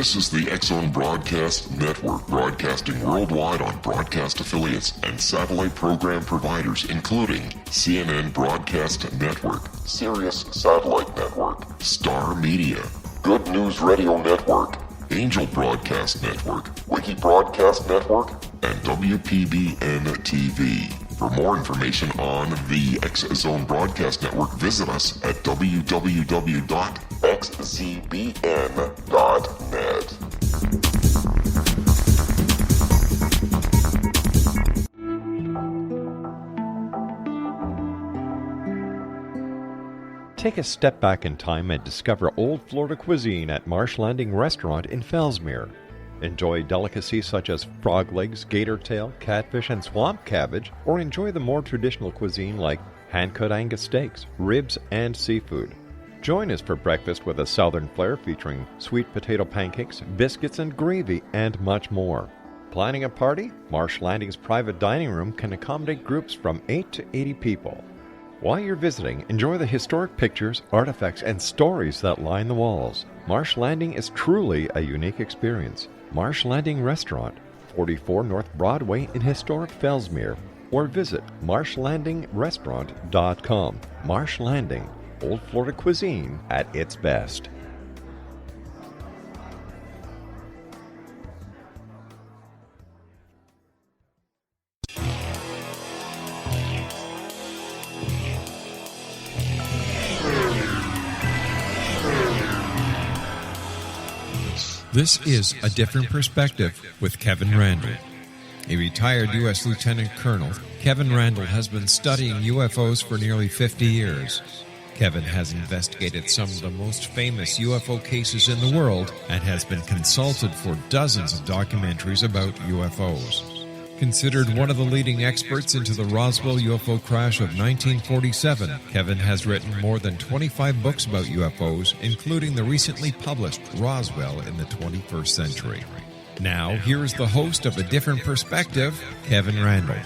This is the X-Zone Broadcast Network, broadcasting worldwide on broadcast affiliates and satellite program providers, including CNN Broadcast Network, Sirius Satellite Network, Star Media, Good News Radio Network, Angel Broadcast Network, Wiki Broadcast Network, and WPBN TV. For more information on the X-Zone Broadcast Network, visit us at www.xzbn.net. Take a step back in time and discover old Florida cuisine at Marsh Landing Restaurant in Fellsmere. Enjoy delicacies such as frog legs, gator tail, catfish, and swamp cabbage, or enjoy the more traditional cuisine like hand-cut Angus steaks, ribs, and seafood. Join us for breakfast with a southern flair featuring sweet potato pancakes, biscuits and gravy, and much more. Planning a party? Marsh Landing's private dining room can accommodate groups from 8 to 80 people. While you're visiting, enjoy the historic pictures, artifacts, and stories that line the walls. Marsh Landing is truly a unique experience. Marsh Landing Restaurant, 44 North Broadway in historic Fellsmere, or visit marshlandingrestaurant.com. Marsh Landing, Old Florida cuisine at its best. This is A Different Perspective with Kevin Randle. A retired U.S. Lieutenant Colonel, Kevin Randle has been studying UFOs for nearly 50 years. Kevin has investigated some of the most famous UFO cases in the world and has been consulted for dozens of documentaries about UFOs. Considered one of the leading experts into the Roswell UFO crash of 1947, Kevin has written more than 25 books about UFOs, including the recently published Roswell in the 21st Century. Now, here is the host of A Different Perspective, Kevin Randle.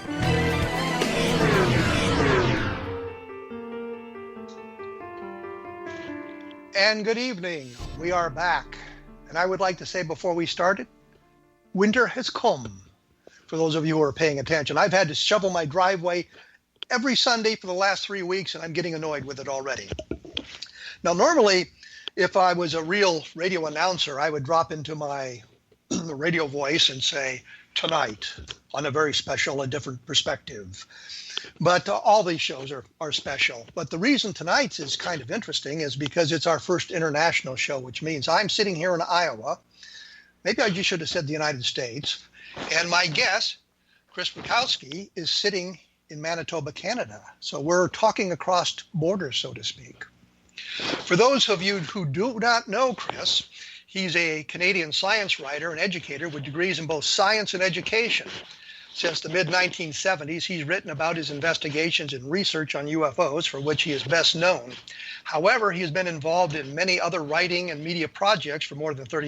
And good evening. We are back. And I would like to say before we started, winter has come. For those of you who are paying attention, I've had to shovel my driveway every Sunday for the last 3 weeks, and I'm getting annoyed with it already. Now, normally, if I was a real radio announcer, I would drop into my radio voice and say, tonight, on a very special, A Different Perspective. But all these shows are special. But the reason tonight's is kind of interesting is because it's our first international show, which means I'm sitting here in Iowa. Maybe I just should have said the United States. And my guest, Chris RUTKOWSKI, is sitting in Manitoba, Canada. So we're talking across borders, so to speak. For those of you who do not know Chris, he's a Canadian science writer and educator with degrees in both science and education. Since the mid-1970s, he's written about his investigations and research on UFOs, for which he is best known. However, he has been involved in many other writing and media projects for more than 30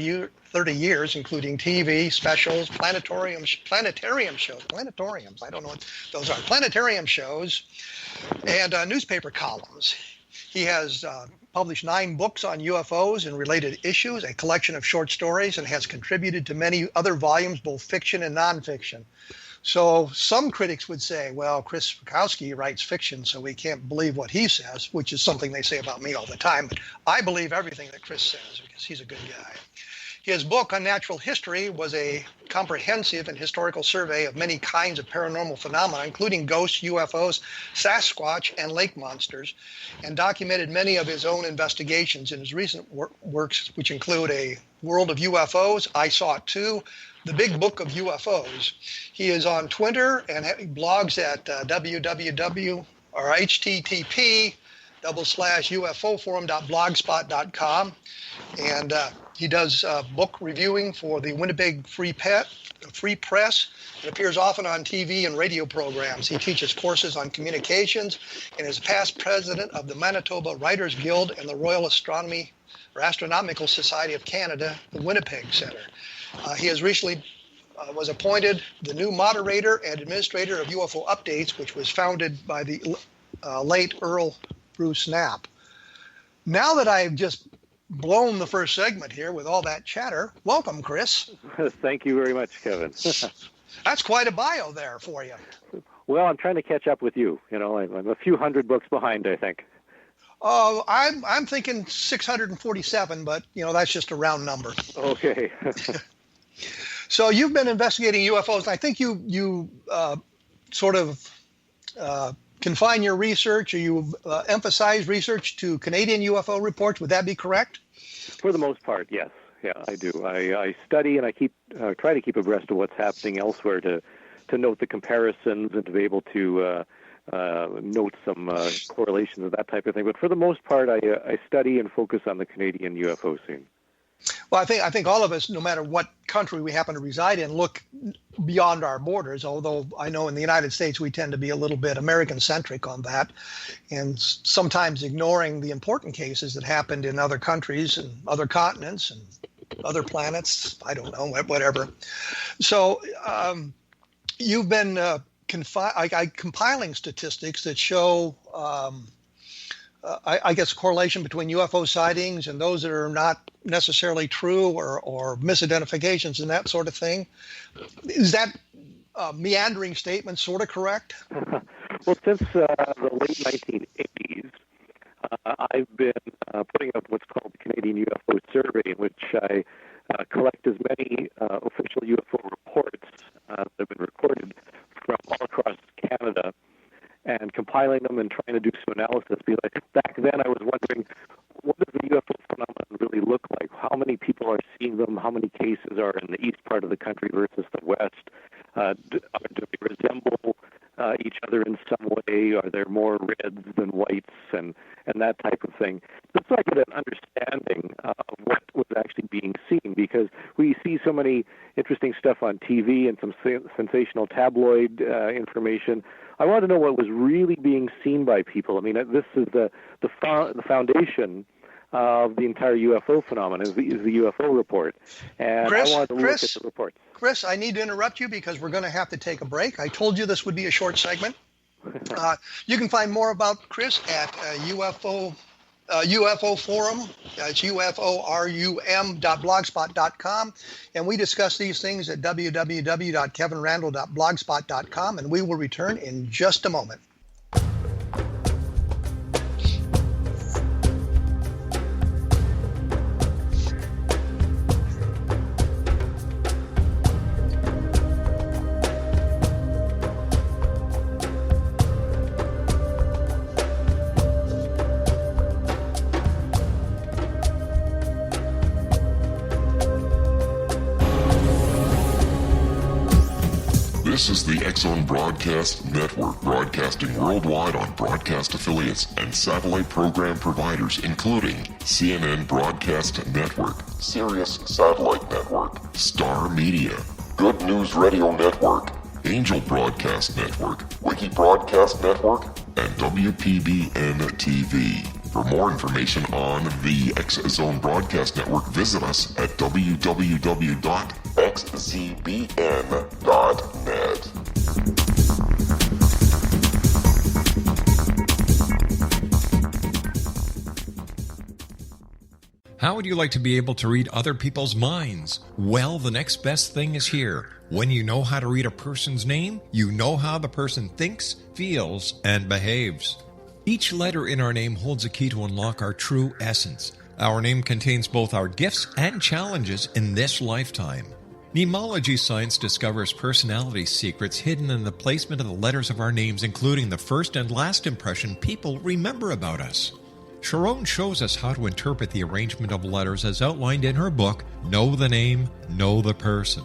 years, including TV, specials, planetarium shows, I don't know what those are, planetarium shows, and newspaper columns. He has published 9 books on UFOs and related issues, a collection of short stories, and has contributed to many other volumes, both fiction and nonfiction. So some critics would say, well, Chris RUTKOWSKI writes fiction, so we can't believe what he says, which is something they say about me all the time. But I believe everything that Chris says because he's a good guy. His book on natural history was a comprehensive and historical survey of many kinds of paranormal phenomena, including ghosts, UFOs, Sasquatch, and lake monsters, and documented many of his own investigations in his recent works, which include A World of UFOs, I Saw It Too, The Big Book of UFOs. He is on Twitter and blogs at http://ufoforum.blogspot.com, and he does book reviewing for the Winnipeg Free Press and appears often on TV and radio programs. He teaches courses on communications and is past president of the Manitoba Writers Guild and the Royal Astronomical Society of Canada, the Winnipeg Center. He has recently was appointed the new moderator and administrator of UFO Updates, which was founded by the late Earl Bruce Knapp. Now that I've just blown the first segment here with all that chatter. Welcome, Chris. Thank you very much, Kevin. That's quite a bio there for you. Well, I'm trying to catch up with you. You know, I'm a few hundred books behind, I think. Oh, I'm thinking 647, but that's just a round number. Okay. So you've been investigating UFOs. I think you sort of confine your research, or you emphasize research to Canadian UFO reports. Would that be correct? For the most part, yes. Yeah, I do. I study and I try to keep abreast of what's happening elsewhere to note the comparisons and to be able to note some correlations and that type of thing. But for the most part, I study and focus on the Canadian UFO scene. Well, I think all of us, no matter what country we happen to reside in, look beyond our borders, although I know in the United States we tend to be a little bit American-centric on that, and sometimes ignoring the important cases that happened in other countries and other continents and other planets. I don't know, whatever. So you've been compiling statistics that show I guess correlation between UFO sightings and those that are not necessarily true or misidentifications and that sort of thing. Is that meandering statement sort of correct? Well, since the late 1980s, I've been putting up what's called the Canadian UFO Survey, in which I collect as many official UFO reports that have been recorded from all across Canada, and compiling them and trying to do some analysis. Because back then I was wondering, what does the UFO phenomenon really look like? How many people are seeing them? How many cases are in the east part of the country versus the west? Do they resemble each other in some way? Are there more reds than whites and that type of thing? Just so I get an understanding of what was actually being seen, because we see so many interesting stuff on TV and some sensational tabloid information. I want to know what was really being seen by people. I mean, this is the foundation of the entire UFO phenomenon is the UFO report. And I wanted to look at the reports. Chris, I need to interrupt you because we're going to have to take a break. I told you this would be a short segment. You can find more about Chris at UFO Forum. It's uforum.blogspot.com. And we discuss these things at www.kevinrandle.blogspot.com. And we will return in just a moment. This is the X-Zone Broadcast Network, broadcasting worldwide on broadcast affiliates and satellite program providers, including CNN Broadcast Network, Sirius Satellite Network, Star Media, Good News Radio Network, Angel Broadcast Network, Wiki Broadcast Network, and WPBN TV. For more information on the X-Zone Broadcast Network, visit us at www.xzbn.net. How would you like to be able to read other people's minds? Well, the next best thing is here. When you know how to read a person's name, you know how the person thinks, feels, and behaves. Each letter in our name holds a key to unlock our true essence. Our name contains both our gifts and challenges in this lifetime. Mnemology science discovers personality secrets hidden in the placement of the letters of our names, including the first and last impression people remember about us. Sharon shows us how to interpret the arrangement of letters as outlined in her book, Know the Name, Know the Person.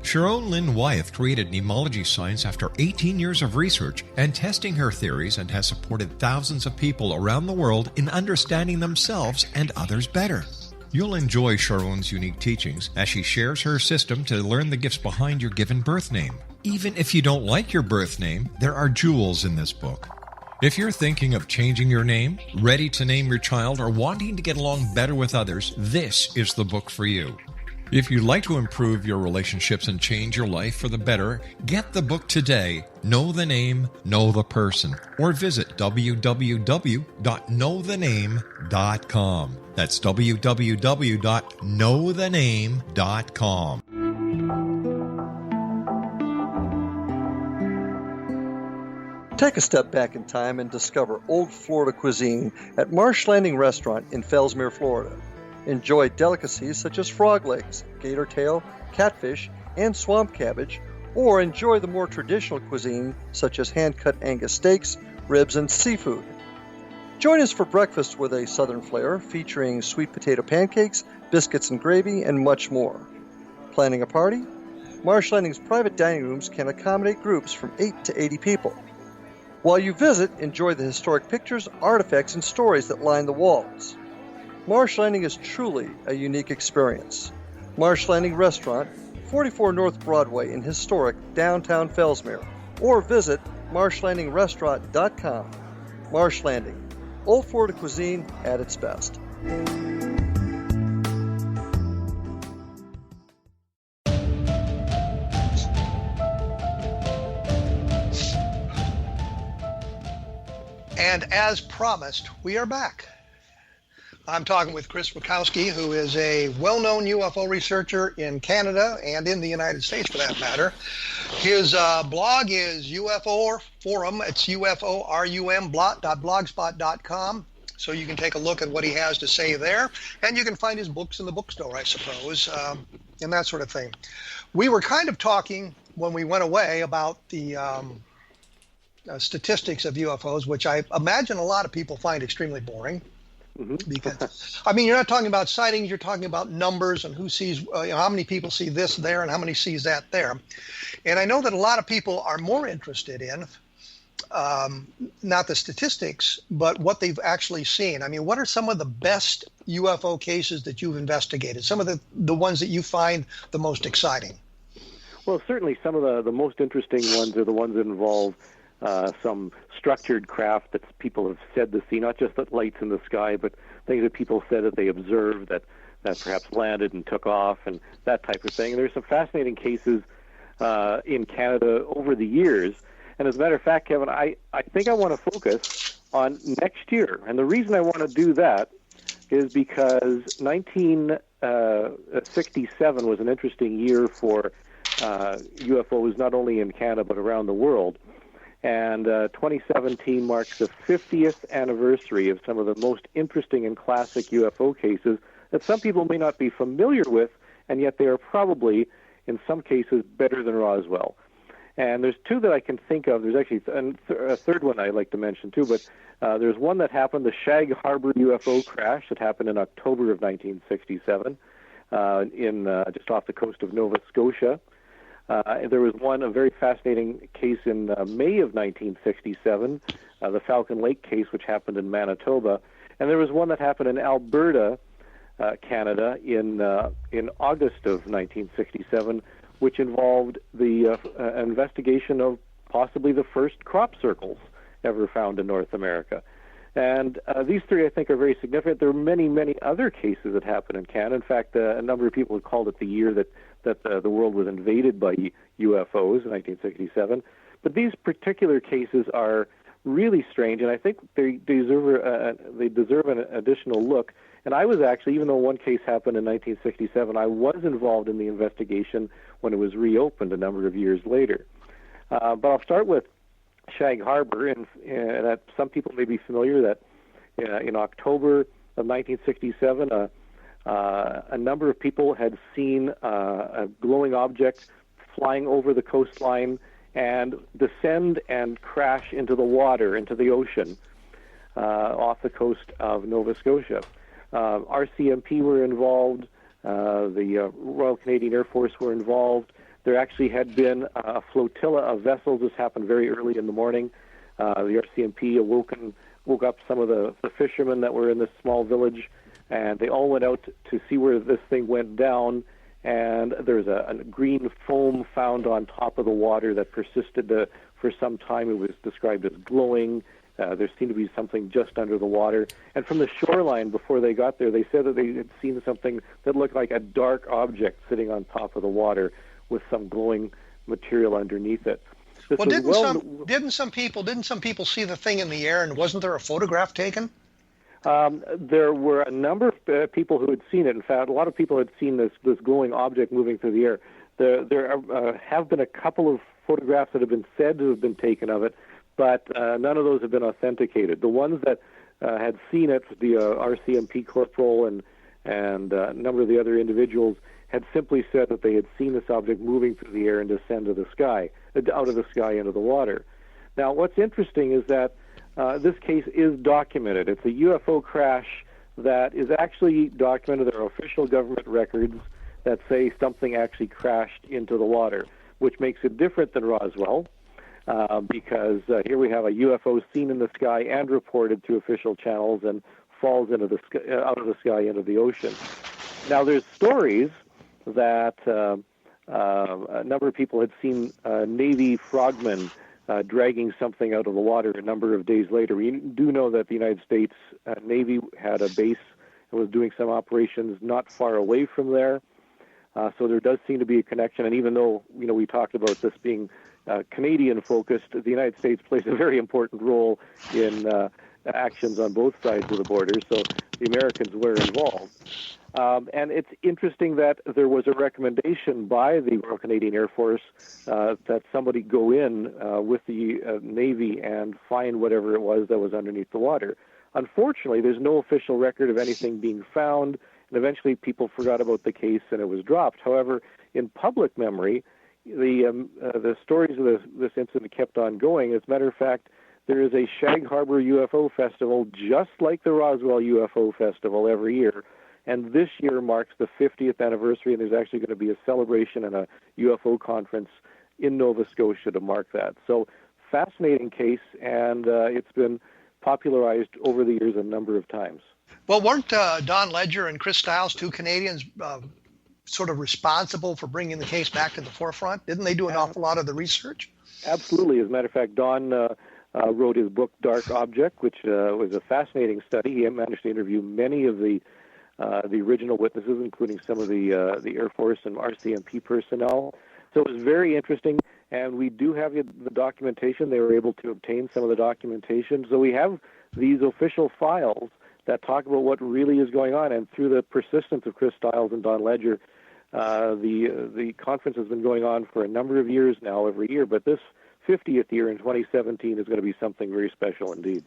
Sharon Lynn Wyeth created mnemology science after 18 years of research and testing her theories, and has supported thousands of people around the world in understanding themselves and others better. You'll enjoy Sharon's unique teachings as she shares her system to learn the gifts behind your given birth name. Even if you don't like your birth name, there are jewels in this book. If you're thinking of changing your name, ready to name your child, or wanting to get along better with others, this is the book for you. If you'd like to improve your relationships and change your life for the better, get the book today, Know the Name, Know the Person, or visit www.knowthename.com. That's www.knowthename.com. Take a step back in time and discover old Florida cuisine at Marsh Landing Restaurant in Fellsmere, Florida. Enjoy delicacies such as frog legs, gator tail, catfish, and swamp cabbage, or enjoy the more traditional cuisine such as hand-cut Angus steaks, ribs, and seafood. Join us for breakfast with a southern flair featuring sweet potato pancakes, biscuits and gravy, and much more. Planning a party? Marsh Landing's private dining rooms can accommodate groups from 8 to 80 people. While you visit, enjoy the historic pictures, artifacts, and stories that line the walls. Marsh Landing is truly a unique experience. Marsh Landing Restaurant, 44 North Broadway in historic downtown Fellsmere, or visit marshlandingrestaurant.com. Marsh Landing, old Florida cuisine at its best. And as promised, we are back. I'm talking with Chris RUTKOWSKI, who is a well-known UFO researcher in Canada and in the United States, for that matter. His blog is UFO Forum. It's UFORUM.blogspot.com. So you can take a look at what he has to say there. And you can find his books in the bookstore, I suppose, and that sort of thing. We were kind of talking when we went away about the statistics of UFOs, which I imagine a lot of people find extremely boring. Because, I mean, you're not talking about sightings, you're talking about numbers and who sees, how many people see this there and how many sees that there. And I know that a lot of people are more interested in not the statistics, but what they've actually seen. I mean, what are some of the best UFO cases that you've investigated? Some of the ones that you find the most exciting? Well, certainly some of the most interesting ones are the ones that involve some structured craft that people have said to see, not just the lights in the sky, but things that people said that they observed that perhaps landed and took off and that type of thing. And there's some fascinating cases in Canada over the years. And as a matter of fact, Kevin, I think I want to focus on next year. And the reason I want to do that is because 1967 was an interesting year for UFOs, not only in Canada but around the world. And 2017 marks the 50th anniversary of some of the most interesting and classic UFO cases that some people may not be familiar with, and yet they are probably, in some cases, better than Roswell. And there's two that I can think of. There's actually a third one I'd like to mention, too, but there's one that happened, the Shag Harbor UFO crash that happened in October of 1967 just off the coast of Nova Scotia. There was one, a very fascinating case in May of 1967, the Falcon Lake case, which happened in Manitoba. And there was one that happened in Alberta, Canada, in August of 1967, which involved the investigation of possibly the first crop circles ever found in North America. And these three, I think, are very significant. There are many, many other cases that happened in Canada. In fact, a number of people have called it the year that the world was invaded by UFOs in 1967. But these particular cases are really strange, and I think they deserve an additional look. And I was actually, even though one case happened in 1967, I was involved in the investigation when it was reopened a number of years later. But I'll start with Shag Harbor, and that some people may be familiar that in October of 1967, a number of people had seen a glowing object flying over the coastline and descend and crash into the water, into the ocean, off the coast of Nova Scotia. RCMP were involved, the Royal Canadian Air Force were involved. There actually had been a flotilla of vessels. This happened very early in the morning. The RCMP woke up some of the fishermen that were in this small village, and they all went out to see where this thing went down. And there's a green foam found on top of the water that persisted for some time. It was described as glowing. There seemed to be something just under the water. And from the shoreline, before they got there, they said that they had seen something that looked like a dark object sitting on top of the water with some glowing material underneath it. Well, didn't some people see the thing in the air, and wasn't there a photograph taken? There were a number of people who had seen it. In fact, a lot of people had seen this glowing object moving through the air. There have been a couple of photographs that have been said to have been taken of it, but none of those have been authenticated. The ones that had seen it, the RCMP corporal and a number of the other individuals, had simply said that they had seen this object moving through the air and descend to the sky, out of the sky into the water. Now, what's interesting is that this case is documented. It's a UFO crash that is actually documented. There are official government records that say something actually crashed into the water, which makes it different than Roswell, because here we have a UFO seen in the sky and reported through official channels and falls into the sky, out of the sky into the ocean. Now, there's stories that a number of people had seen Navy frogmen dragging something out of the water a number of days later. We do know that the United States Navy had a base and was doing some operations not far away from there. So there does seem to be a connection. And even though, we talked about this being Canadian-focused, the United States plays a very important role in actions on both sides of the border. So the Americans were involved. And it's interesting that there was a recommendation by the Royal Canadian Air Force that somebody go in with the Navy and find whatever it was that was underneath the water. Unfortunately, there's no official record of anything being found, and eventually people forgot about the case and it was dropped. However, in public memory, the stories of this incident kept on going. As a matter of fact, there is a Shag Harbor UFO Festival just like the Roswell UFO Festival every year. And this year marks the 50th anniversary, and there's actually going to be a celebration and a UFO conference in Nova Scotia to mark that. So, fascinating case, and it's been popularized over the years a number of times. Well, weren't Don Ledger and Chris Stiles, two Canadians, sort of responsible for bringing the case back to the forefront? Didn't they do an awful lot of the research? Absolutely. As a matter of fact, Don wrote his book, Dark Object, which was a fascinating study. He managed to interview many of the original witnesses, including some of the Air Force and RCMP personnel. So it was very interesting, and we do have the documentation. They were able to obtain some of the documentation. So we have these official files that talk about what really is going on, and through the persistence of Chris Stiles and Don Ledger, the conference has been going on for a number of years now, every year, but this 50th year in 2017 is going to be something very special indeed.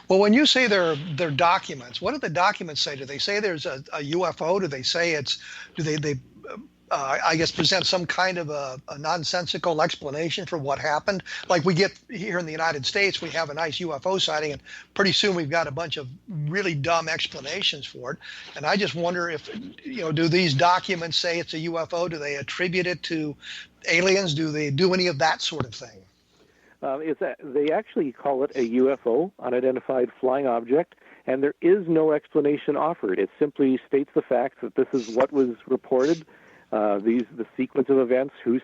Well, when you say they're documents, what do the documents say? Do they say there's a UFO? Do they say I guess present some kind of a nonsensical explanation for what happened? Like we get here in the United States, we have a nice UFO sighting, and pretty soon we've got a bunch of really dumb explanations for it. And I just wonder if, do these documents say it's a UFO? Do they attribute it to aliens? Do they do any of that sort of thing? They actually call it a UFO, unidentified flying object, and there is no explanation offered. It simply states the fact that this is what was reported, the sequence of events, who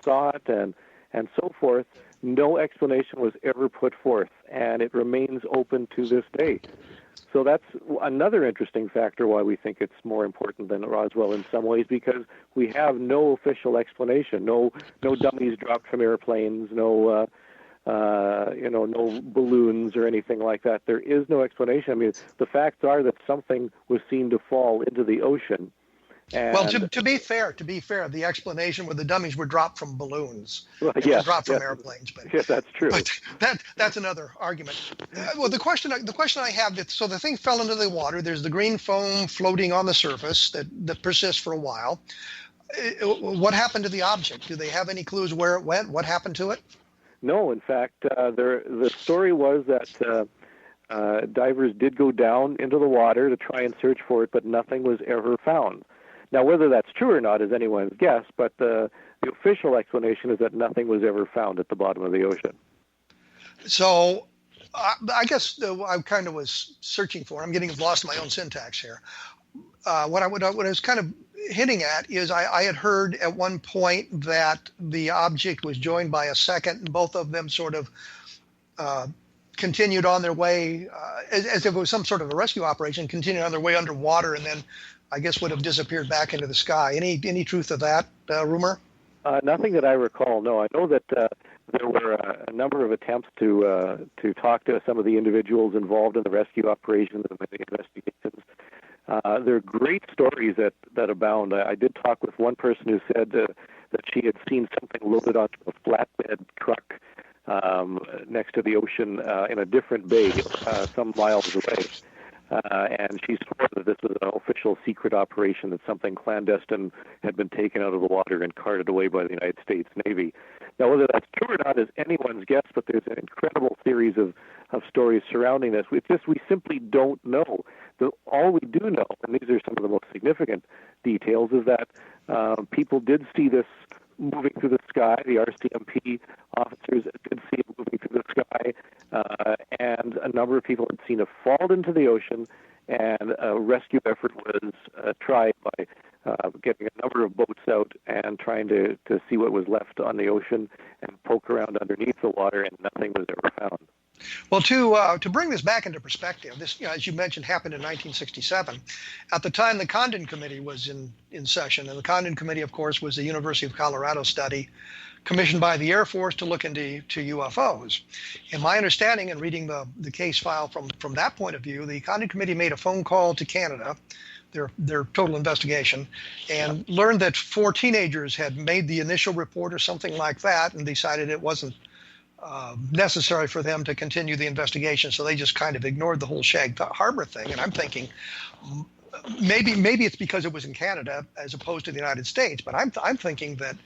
saw it, and so forth. No explanation was ever put forth, and it remains open to this day. So that's another interesting factor why we think it's more important than Roswell in some ways, because we have no official explanation, no dummies dropped from airplanes, no balloons or anything like that. There is no explanation. I mean, the facts are that something was seen to fall into the ocean. And well, to be fair, the explanation where the dummies were dropped from balloons, dropped from airplanes. But yes, that's true. But that's another argument. Well, the question I have is, so the thing fell into the water. There's the green foam floating on the surface that persists for a while. What happened to the object? Do they have any clues where it went? What happened to it? No, in fact, the story was that divers did go down into the water to try and search for it, but nothing was ever found. Now, whether that's true or not is anyone's guess, but the official explanation is that nothing was ever found at the bottom of the ocean. So I guess I kind of was searching for, I'm getting lost in my own syntax here. What I was kind of hinting at is I had heard at one point that the object was joined by a second, and both of them sort of continued on their way, as if it was some sort of a rescue operation, continued on their way underwater and then I guess would have disappeared back into the sky. Any truth to that rumor? Nothing that I recall, no. I know that there were a number of attempts to talk to some of the individuals involved in the rescue operations and the investigations. There are great stories that abound. I did talk with one person who said that she had seen something loaded onto a flatbed truck next to the ocean in a different bay some miles away. And she swore that this was an official secret operation, that something clandestine had been taken out of the water and carted away by the United States Navy. Now, whether that's true or not is anyone's guess, but there's an incredible series of stories surrounding this. We simply don't know. All we do know, and these are some of the most significant details, is that people did see this moving through the sky. The RCMP officers did see it moving through the sky, and a number of people had seen it fall into the ocean, and a rescue effort was tried by getting a number of boats out and trying to see what was left on the ocean and poke around underneath the water, and nothing was ever found. Well, to bring this back into perspective, this, as you mentioned, happened in 1967. At the time, the Condon Committee was in session, and the Condon Committee, of course, was the University of Colorado study commissioned by the Air Force to look into UFOs. In my understanding, and reading the case file from that point of view, the Condon Committee made a phone call to Canada, their total investigation, and learned that 4 teenagers had made the initial report or something like that, and decided it wasn't necessary for them to continue the investigation, so they just kind of ignored the whole Shag Harbor thing. And I'm thinking maybe it's because it was in Canada as opposed to the United States, but I'm thinking that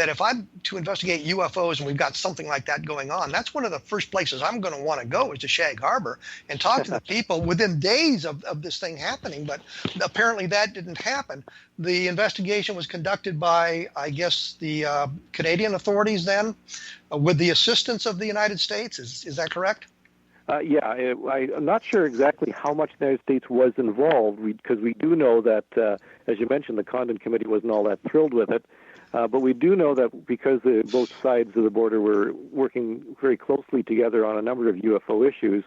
if I'm to investigate UFOs and we've got something like that going on, that's one of the first places I'm going to want to go is to Shag Harbor and talk to the people within days of this thing happening. But apparently that didn't happen. The investigation was conducted by, I guess, the Canadian authorities then, with the assistance of the United States. Is that correct? I'm not sure exactly how much the United States was involved, because we do know that, as you mentioned, the Condon Committee wasn't all that thrilled with it. But we do know that because both sides of the border were working very closely together on a number of UFO issues,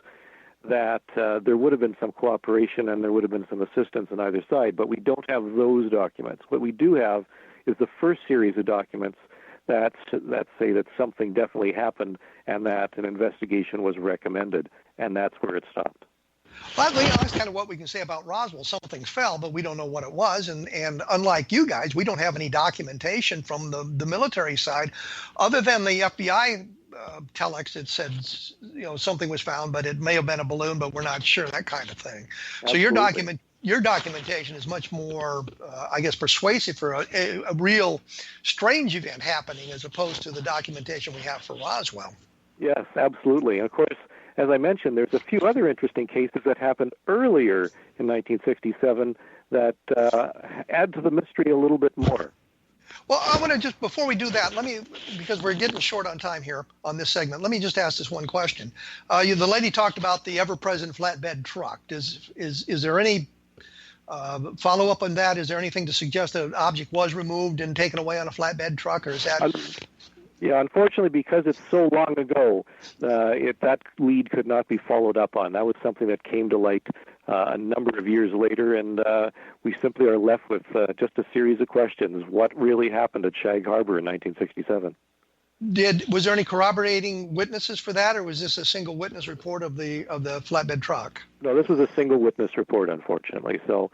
that there would have been some cooperation and there would have been some assistance on either side. But we don't have those documents. What we do have is the first series of documents that say that something definitely happened and that an investigation was recommended, and that's where it stopped. Well, that's kind of what we can say about Roswell. Something fell, but we don't know what it was. And unlike you guys, we don't have any documentation from the military side, other than the FBI telex that said, something was found, but it may have been a balloon, but we're not sure, that kind of thing. Absolutely. So your documentation is much more, I guess, persuasive for a real strange event happening as opposed to the documentation we have for Roswell. Yes, absolutely. And of course, as I mentioned, there's a few other interesting cases that happened earlier in 1967 that add to the mystery a little bit more. Well, I want to just, before we do that, because we're getting short on time here on this segment, let me just ask this one question. The lady talked about the ever-present flatbed truck. Is there any follow-up on that? Is there anything to suggest that an object was removed and taken away on a flatbed truck, or is that... Yeah, unfortunately, because it's so long ago, that lead could not be followed up on. That was something that came to light a number of years later, and we simply are left with just a series of questions. What really happened at Shag Harbor in 1967? Was there any corroborating witnesses for that, or was this a single witness report of the flatbed truck? No, this was a single witness report, unfortunately. So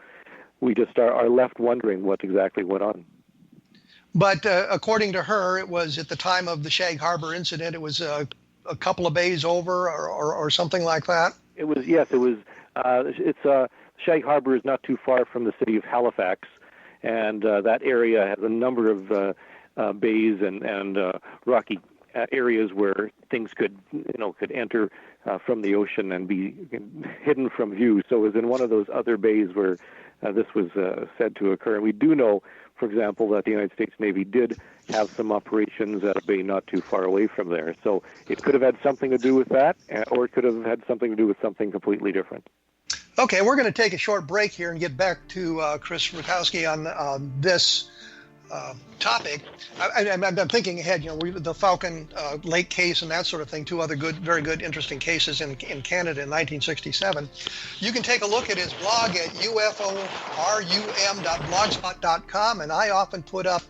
we just are left wondering what exactly went on. But according to her, it was at the time of the Shag Harbor incident, it was a couple of bays over or something like that? It was, yes, it was. Shag Harbor is not too far from the city of Halifax, and that area has a number of bays and rocky areas where things could enter from the ocean and be hidden from view. So it was in one of those other bays where this was said to occur. And we do know, for example, that the United States Navy did have some operations at a bay not too far away from there. So it could have had something to do with that, or it could have had something to do with something completely different. Okay, we're going to take a short break here and get back to Chris RUTKOWSKI on this topic. I'm thinking ahead. The Falcon Lake case and that sort of thing. Two other very good, interesting cases in Canada in 1967. You can take a look at his blog at uforum.blogspot.com, and I often put up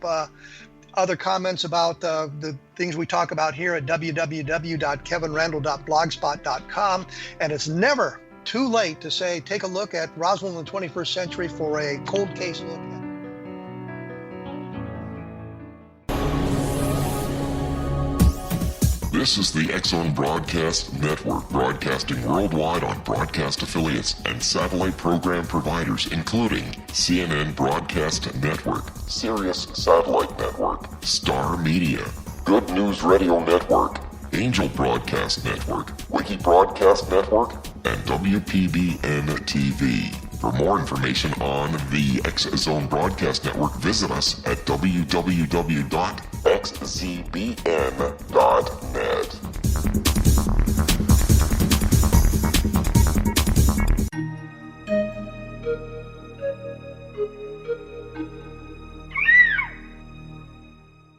other comments about the things we talk about here at www.kevinrandle.blogspot.com. And it's never too late to say, take a look at Roswell in the 21st century for a cold case look at. This is the X-Zone Broadcast Network, broadcasting worldwide on broadcast affiliates and satellite program providers, including CNN Broadcast Network, Sirius Satellite Network, Star Media, Good News Radio Network, Angel Broadcast Network, Wiki Broadcast Network, and WPBN TV. For more information on the X-Zone Broadcast Network, visit us at www.xzbn.net.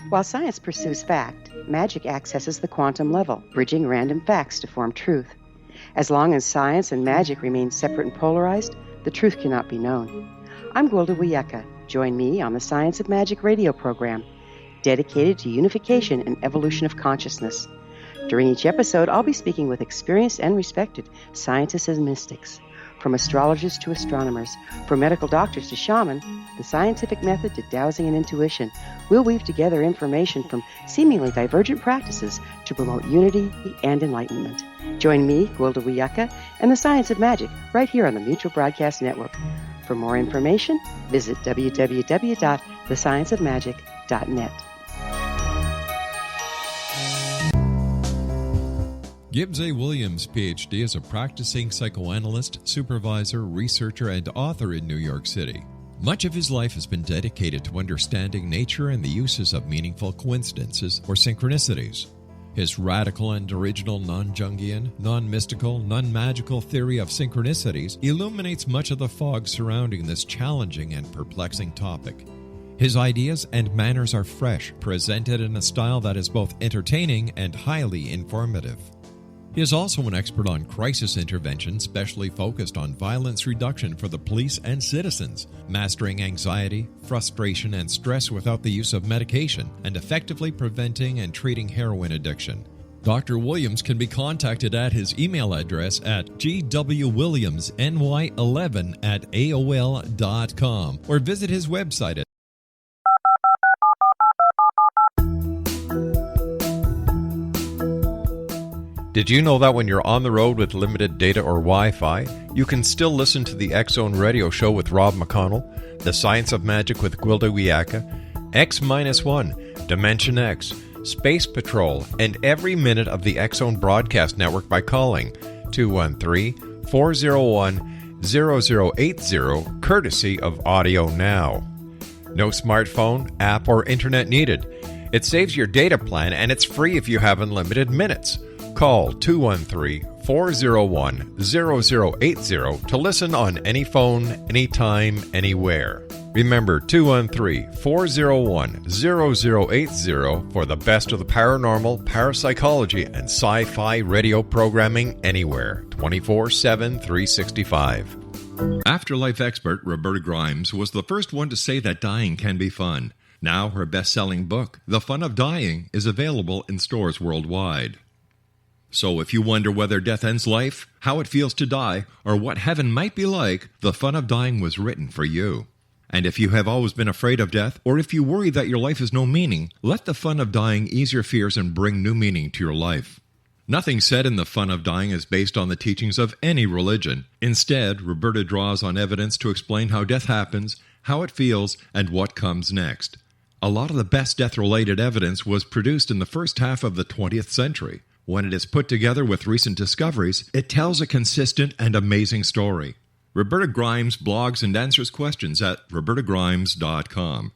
While science pursues fact, magic accesses the quantum level, bridging random facts to form truth. As long as science and magic remain separate and polarized, the truth cannot be known. I'm Gwilda Wiyaka. Join me on the Science of Magic radio program, dedicated to unification and evolution of consciousness. During each episode, I'll be speaking with experienced and respected scientists and mystics. From astrologers to astronomers, from medical doctors to shaman, the scientific method to dowsing and intuition, we'll weave together information from seemingly divergent practices to promote unity and enlightenment. Join me, Gwilda Wiyaka, and the Science of Magic right here on the Mutual Broadcast Network. For more information, visit www.thescienceofmagic.net. Gibbs A. Williams, Ph.D., is a practicing psychoanalyst, supervisor, researcher, and author in New York City. Much of his life has been dedicated to understanding nature and the uses of meaningful coincidences or synchronicities. His radical and original non-Jungian, non-mystical, non-magical theory of synchronicities illuminates much of the fog surrounding this challenging and perplexing topic. His ideas and manners are fresh, presented in a style that is both entertaining and highly informative. He is also an expert on crisis intervention, specially focused on violence reduction for the police and citizens, mastering anxiety, frustration, and stress without the use of medication, and effectively preventing and treating heroin addiction. Dr. Williams can be contacted at his email address at gwwilliamsny11@aol.com or visit his website at Did you know that when you're on the road with limited data or Wi-Fi, you can still listen to the X-Zone Radio Show with Rob McConnell, The Science of Magic with Gwilda Wiyaka, X-1, Dimension X, Space Patrol, and every minute of the X-Zone Broadcast Network by calling 213-401-0080, courtesy of Audio Now. No smartphone, app, or internet needed. It saves your data plan, and it's free if you have unlimited minutes. Call 213-401-0080 to listen on any phone, anytime, anywhere. Remember 213-401-0080 for the best of the paranormal, parapsychology, and sci-fi radio programming anywhere, 24/7, 365. Afterlife expert Roberta Grimes was the first one to say that dying can be fun. Now her best-selling book, The Fun of Dying, is available in stores worldwide. So if you wonder whether death ends life, how it feels to die, or what heaven might be like, The Fun of Dying was written for you. And if you have always been afraid of death, or if you worry that your life has no meaning, let The Fun of Dying ease your fears and bring new meaning to your life. Nothing said in The Fun of Dying is based on the teachings of any religion. Instead, Roberta draws on evidence to explain how death happens, how it feels, and what comes next. A lot of the best death-related evidence was produced in the first half of the 20th century. When it is put together with recent discoveries, it tells a consistent and amazing story. Roberta Grimes blogs and answers questions at robertagrimes.com.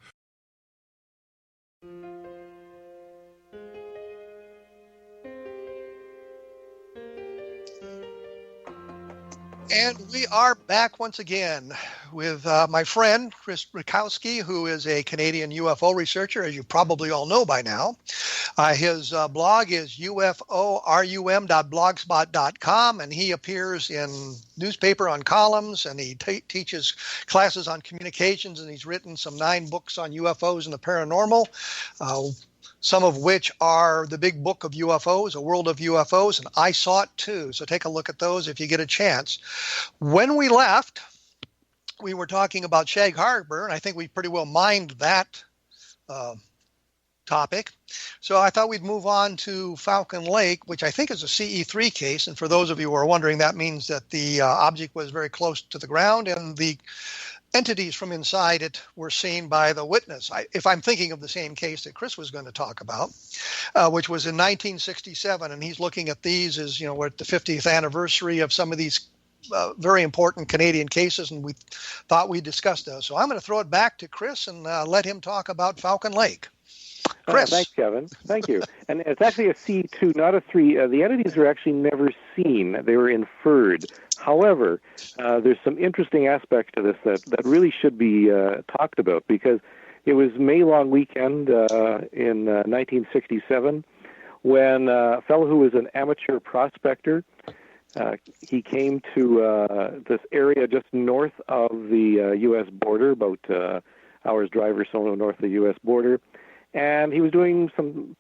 And we are back once again with my friend, Chris RUTKOWSKI, who is a Canadian UFO researcher, as you probably all know by now. His blog is uforum.blogspot.com, and he appears in newspaper on columns, and he teaches classes on communications, and he's written some 9 books on UFOs and the paranormal. Some of which are the Big Book of UFOs, A World of UFOs, and I Saw It Too. So take a look at those if you get a chance. When we left, we were talking about Shag Harbor, and I think we pretty well mined that topic. So I thought we'd move on to Falcon Lake, which I think is a CE3 case. And for those of you who are wondering, that means that the object was very close to the ground and the entities from inside it were seen by the witness. If I'm thinking of the same case that Chris was going to talk about, which was in 1967, and he's looking at these as, we're at the 50th anniversary of some of these very important Canadian cases, and we thought we'd discuss those. So I'm going to throw it back to Chris and let him talk about Falcon Lake. Chris. Thanks, Kevin. Thank you. And it's actually a C2, not a 3. The entities were actually never seen. They were inferred. However, there's some interesting aspects to this that really should be talked about, because it was May long weekend in 1967 when a fellow who was an amateur prospector, he came to this area just north of the U.S. border, about hour's drive or so north of the U.S. border, and he was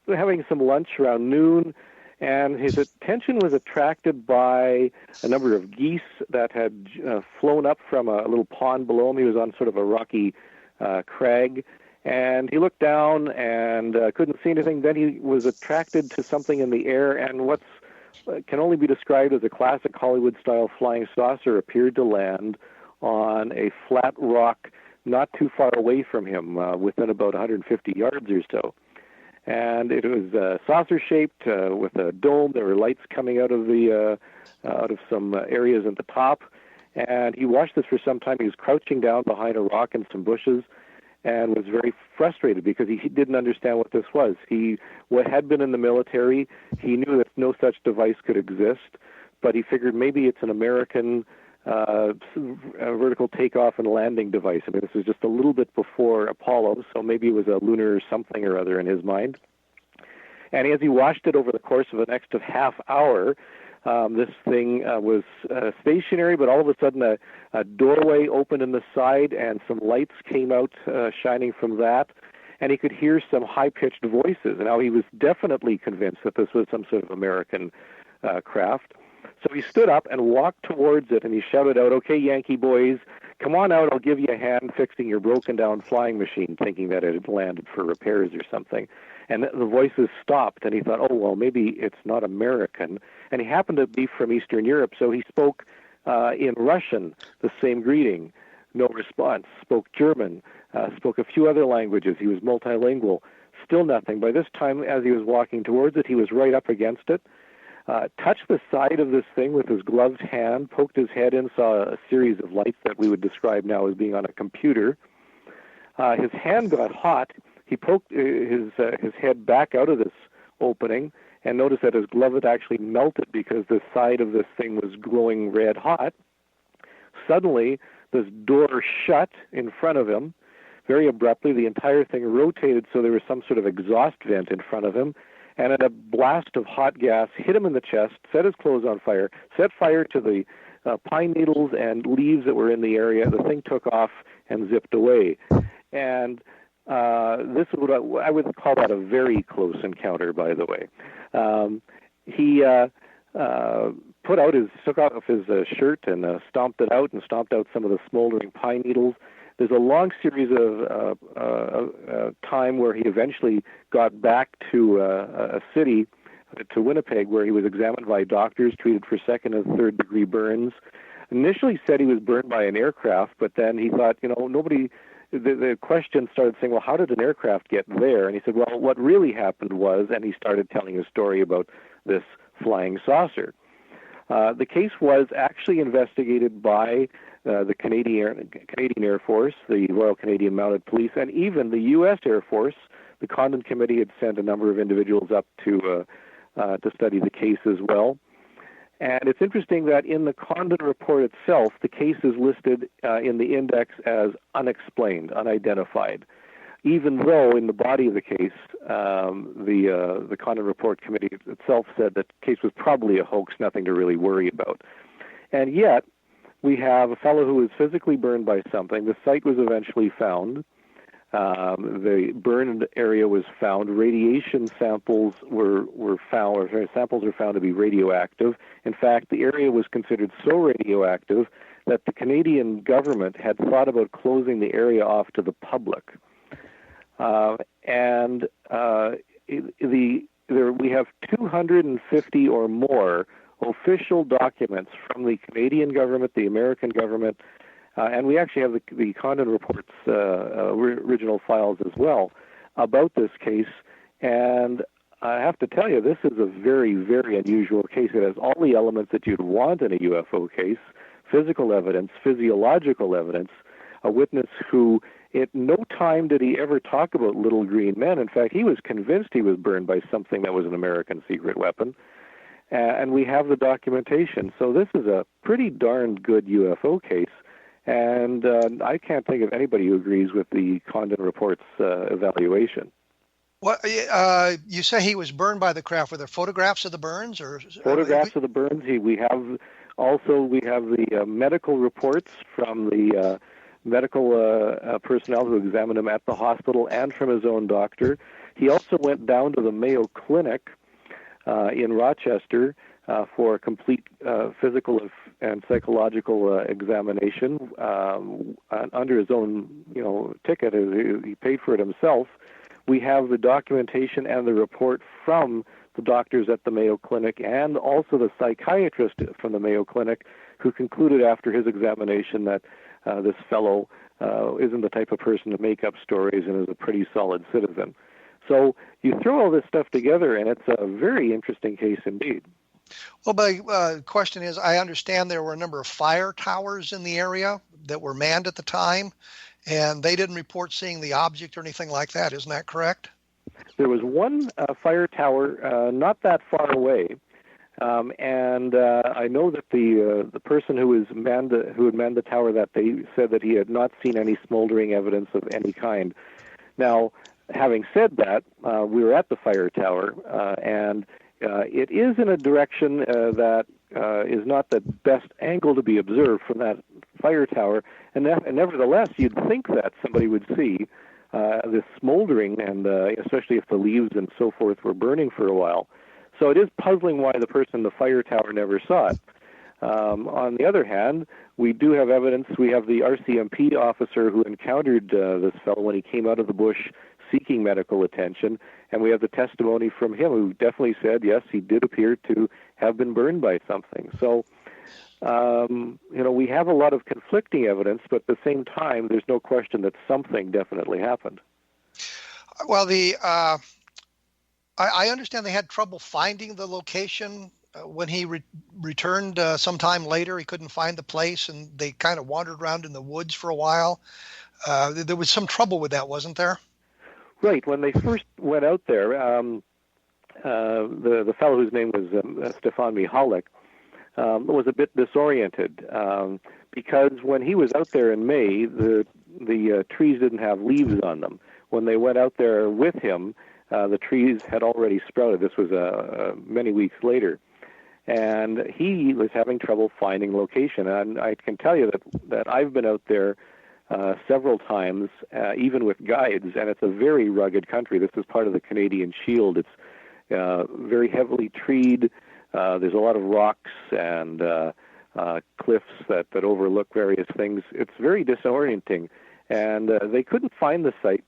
having some lunch around noon, and his attention was attracted by a number of geese that had flown up from a little pond below him. He was on sort of a rocky crag, and he looked down and couldn't see anything. Then he was attracted to something in the air, and what can only be described as a classic Hollywood-style flying saucer appeared to land on a flat rock not too far away from him, within about 150 yards or so. And it was saucer-shaped with a dome. There were lights coming out of some areas at the top. And he watched this for some time. He was crouching down behind a rock and some bushes, and was very frustrated because he didn't understand what this was. He had been in the military. He knew that no such device could exist, but he figured maybe it's an American vertical takeoff and landing device. I mean, this was just a little bit before Apollo, so maybe it was a lunar something or other in his mind. And as he watched it over the course of the next half hour, this thing was stationary, but all of a sudden a doorway opened in the side and some lights came out shining from that, and he could hear some high-pitched voices. And now he was definitely convinced that this was some sort of American craft. So he stood up and walked towards it, and he shouted out, "Okay, Yankee boys, come on out, I'll give you a hand fixing your broken-down flying machine," thinking that it had landed for repairs or something. And the voices stopped, and he thought, oh, well, maybe it's not American. And he happened to be from Eastern Europe, so he spoke in Russian, the same greeting. No response. Spoke German, spoke a few other languages. He was multilingual. Still nothing. By this time, as he was walking towards it, he was right up against it. Touched the side of this thing with his gloved hand, poked his head in, saw a series of lights that we would describe now as being on a computer. His hand got hot. He poked his head back out of this opening and noticed that his glove had actually melted because the side of this thing was glowing red hot. Suddenly, this door shut in front of him. Very abruptly, the entire thing rotated so there was some sort of exhaust vent in front of him, and a blast of hot gas hit him in the chest, set his clothes on fire, set fire to the pine needles and leaves that were in the area. The thing took off and zipped away. And this would, I would call that a very close encounter, by the way. He took off his shirt and stomped it out and stomped out some of the smoldering pine needles. There's a long series of time where he eventually got back to a city, to Winnipeg, where he was examined by doctors, treated for second and third degree burns. Initially said he was burned by an aircraft, but then he thought, the question started saying, well, how did an aircraft get there? And he said, well, what really happened was, and he started telling a story about this flying saucer. The case was actually investigated by the Canadian Air Force, the Royal Canadian Mounted Police, and even the U.S. Air Force. The Condon Committee had sent a number of individuals up to study the case as well. And it's interesting that in the Condon report itself, the case is listed in the index as unexplained, unidentified, even though in the body of the case, the Condon report committee itself said that the case was probably a hoax, nothing to really worry about. And yet, we have a fellow who was physically burned by something. The site was eventually found. The burned area was found. Radiation samples were found, or samples were found to be radioactive. In fact, the area was considered so radioactive that the Canadian government had thought about closing the area off to the public. We have 250 or more official documents from the Canadian government, the American government, and we actually have the Condon report's original files as well about this case. And I have to tell you, this is a very, very unusual case. It has all the elements that you'd want in a UFO case: physical evidence, physiological evidence, a witness who at no time did he ever talk about little green men. In fact, he was convinced he was burned by something that was an American secret weapon. And we have the documentation. So this is a pretty darn good UFO case. And I can't think of anybody who agrees with the Condon report's evaluation. What you say he was burned by the craft? Were there photographs of the burns, or photographs of the burns? We have the medical reports from the medical personnel who examined him at the hospital and from his own doctor. He also went down to the Mayo Clinic in Rochester for a complete physical and psychological examination under his own, ticket. He paid for it himself. We have the documentation and the report from the doctors at the Mayo Clinic and also the psychiatrist from the Mayo Clinic, who concluded after his examination that this fellow isn't the type of person to make up stories and is a pretty solid citizen. So you throw all this stuff together, and it's a very interesting case indeed. Well, my question is, I understand there were a number of fire towers in the area that were manned at the time, and they didn't report seeing the object or anything like that. Isn't that correct? There was one fire tower not that far away, and I know that the person who had manned the tower, that they said that he had not seen any smoldering evidence of any kind. Now, having said that, we were at the fire tower, and it is in a direction that is not the best angle to be observed from that fire tower, and nevertheless, you'd think that somebody would see this smoldering, and especially if the leaves and so forth were burning for a while. So it is puzzling why the person in the fire tower never saw it. On the other hand, we do have evidence. We have the RCMP officer who encountered this fellow when he came out of the bush seeking medical attention, and we have the testimony from him who definitely said, yes, he did appear to have been burned by something. So, we have a lot of conflicting evidence, but at the same time, there's no question that something definitely happened. Well, I understand they had trouble finding the location when he returned sometime later. He couldn't find the place, and they kind of wandered around in the woods for a while. There was some trouble with that, wasn't there? Right. When they first went out there, the fellow whose name was Stefan Mihalik was a bit disoriented because when he was out there in May, the trees didn't have leaves on them. When they went out there with him, the trees had already sprouted. This was many weeks later. And he was having trouble finding location. And I can tell you that I've been out there several times, even with guides, and it's a very rugged country. This is part of the Canadian Shield. It's very heavily treed. There's a lot of rocks and cliffs that overlook various things. It's very disorienting, and they couldn't find the site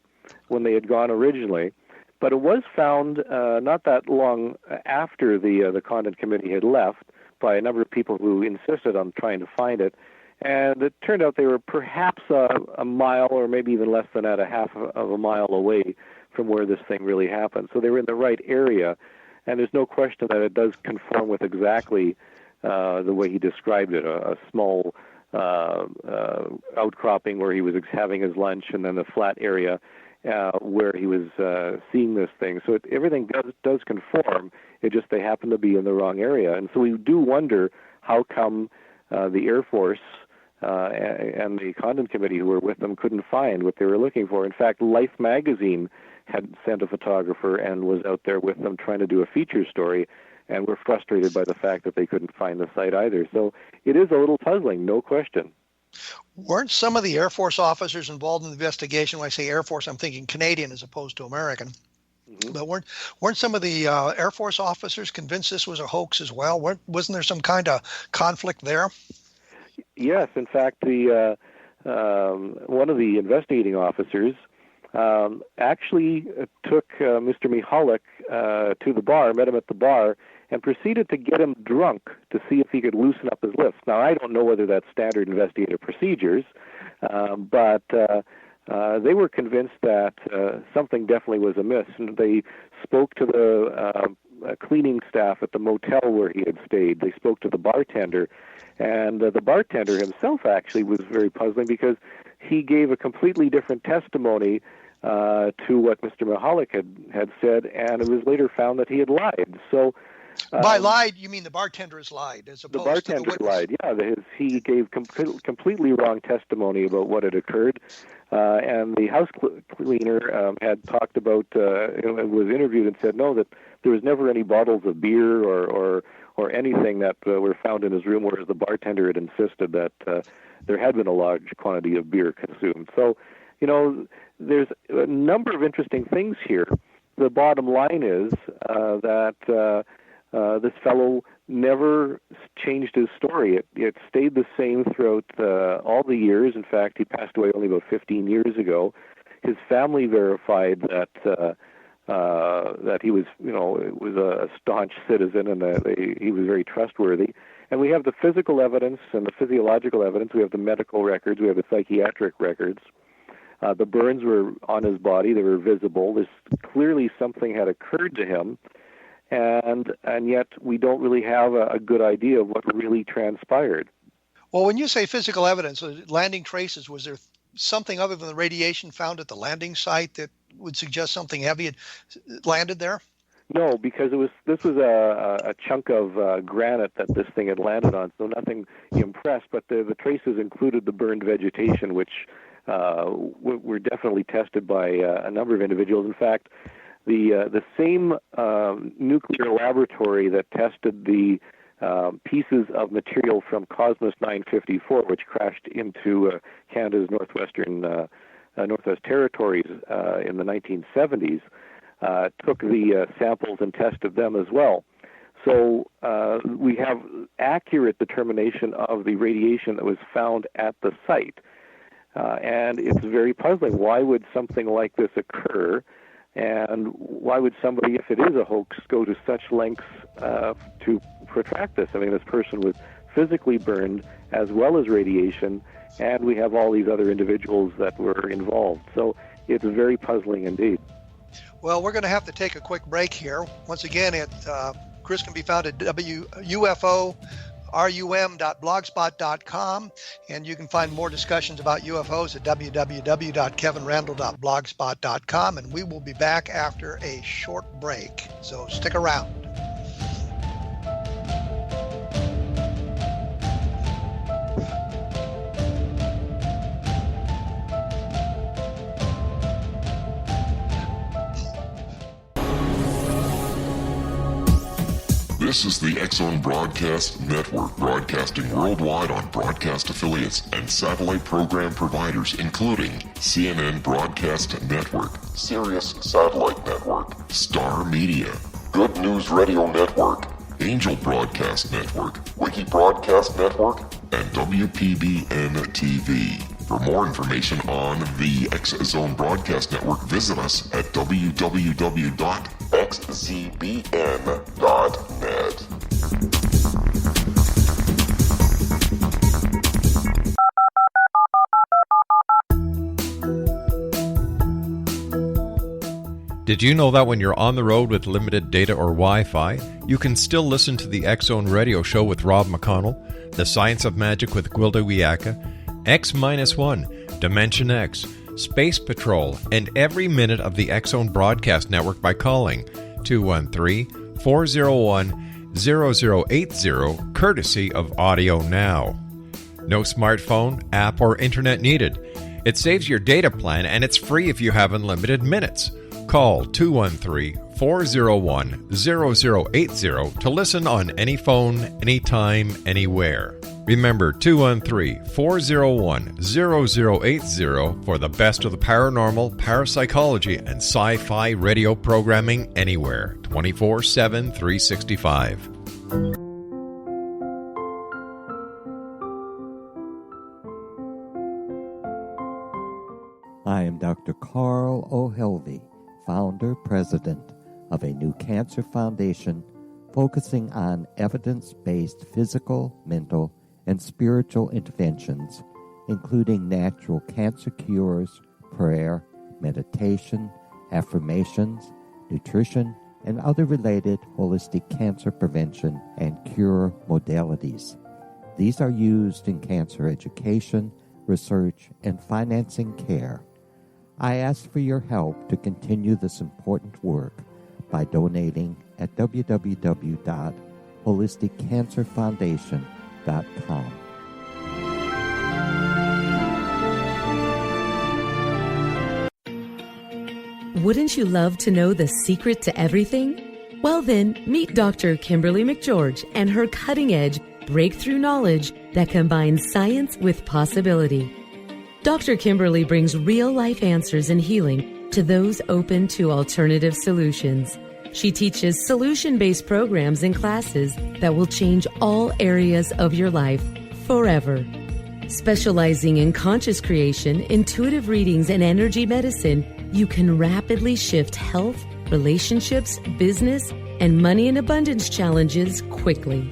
when they had gone originally. But it was found not that long after the Condon Committee had left by a number of people who insisted on trying to find it. And it turned out they were perhaps a mile or maybe even less than that, a half of a mile away from where this thing really happened. So they were in the right area. And there's no question that it does conform with exactly the way he described it, a small outcropping where he was having his lunch, and then a flat area. where he was seeing this thing. So everything does conform. It just they happen to be in the wrong area. And so we do wonder how come the Air Force and the Condon Committee who were with them couldn't find what they were looking for. In fact, Life magazine had sent a photographer and was out there with them trying to do a feature story, and were frustrated by the fact that they couldn't find the site either. So it is a little puzzling, no question. Weren't some of the Air Force officers involved in the investigation? When I say Air Force, I'm thinking Canadian as opposed to American. Mm-hmm. But weren't some of the Air Force officers convinced this was a hoax as well? Wasn't there some kind of conflict there? Yes, in fact, the one of the investigating officers actually took Mr. Mihalik to the bar, met him at the bar, and proceeded to get him drunk to see if he could loosen up his lips. Now, I don't know whether that's standard investigative procedures, but they were convinced that something definitely was amiss, and they spoke to the cleaning staff at the motel where he had stayed. They spoke to the bartender, and the bartender himself actually was very puzzling because he gave a completely different testimony to what Mr. Mihalik had said, and it was later found that he had lied. So, by lied, you mean the bartender has lied, as opposed the bartender to the witness? lied. Yeah, he gave completely wrong testimony about what had occurred, and the house cleaner had talked about, was interviewed and said no, that there was never any bottles of beer or anything that were found in his room, whereas the bartender had insisted that there had been a large quantity of beer consumed. So, there's a number of interesting things here. The bottom line is that this fellow never changed his story. It stayed the same throughout all the years. In fact, he passed away only about 15 years ago. His family verified that he was, was a staunch citizen, and he was very trustworthy. And we have the physical evidence and the physiological evidence. We have the medical records. We have the psychiatric records. The burns were on his body. They were visible. Clearly something had occurred to him, and yet we don't really have a good idea of what really transpired. Well, when you say physical evidence, landing traces, was there something other than the radiation found at the landing site that would suggest something heavy had landed there? No, because this was a chunk of granite that this thing had landed on, so nothing impressed. But the traces included the burned vegetation, which were definitely tested by a number of individuals. In fact, the same nuclear laboratory that tested the pieces of material from Cosmos 954, which crashed into Canada's Northwest Territories in the 1970s, took the samples and tested them as well. So we have accurate determination of the radiation that was found at the site. And it's very puzzling. Why would something like this occur? And why would somebody, if it is a hoax, go to such lengths to protract this? I mean, this person was physically burned as well as radiation, and we have all these other individuals that were involved. So it's very puzzling indeed. Well, we're going to have to take a quick break here. Once again, Chris can be found at UFORUM.blogspot.com, and you can find more discussions about UFOs at www.kevinrandle.blogspot.com, and we will be back after a short break, so stick around. This is the X-Zone Broadcast Network, broadcasting worldwide on broadcast affiliates and satellite program providers, including CNN Broadcast Network, Sirius Satellite Network, Star Media, Good News Radio Network, Angel Broadcast Network, Wiki Broadcast Network, and WPBN TV. For more information on the X-Zone Broadcast Network, visit us at www.xzbn.net. Did you know that when you're on the road with limited data or Wi-Fi, you can still listen to the X-Zone Radio Show with Rob McConnell, The Science of Magic with Gwilda Wiyaka, X-1, Dimension X, Space Patrol, and every minute of the X-Zone Broadcast Network by calling 213-401-0080, courtesy of Audio Now. No smartphone, app, or internet needed. It saves your data plan, and it's free if you have unlimited minutes. Call 213-401-0080 to listen on any phone, anytime, anywhere. Remember 213-401-0080 for the best of the paranormal, parapsychology, and sci-fi radio programming anywhere, 24/7, 365. I am Dr. Carl O'Helvey, founder, president of a new cancer foundation focusing on evidence-based physical, mental, and spiritual interventions, including natural cancer cures, prayer, meditation, affirmations, nutrition, and other related holistic cancer prevention and cure modalities. These are used in cancer education, research, and financing care. I ask for your help to continue this important work by donating at www.holisticcancerfoundation.com. Wouldn't you love to know the secret to everything? Well then, meet Dr. Kimberly McGeorge and her cutting-edge breakthrough knowledge that combines science with possibility. Dr. Kimberly brings real-life answers and healing to those open to alternative solutions. She teaches solution-based programs and classes that will change all areas of your life forever. Specializing in conscious creation, intuitive readings, and energy medicine, you can rapidly shift health, relationships, business, and money and abundance challenges quickly.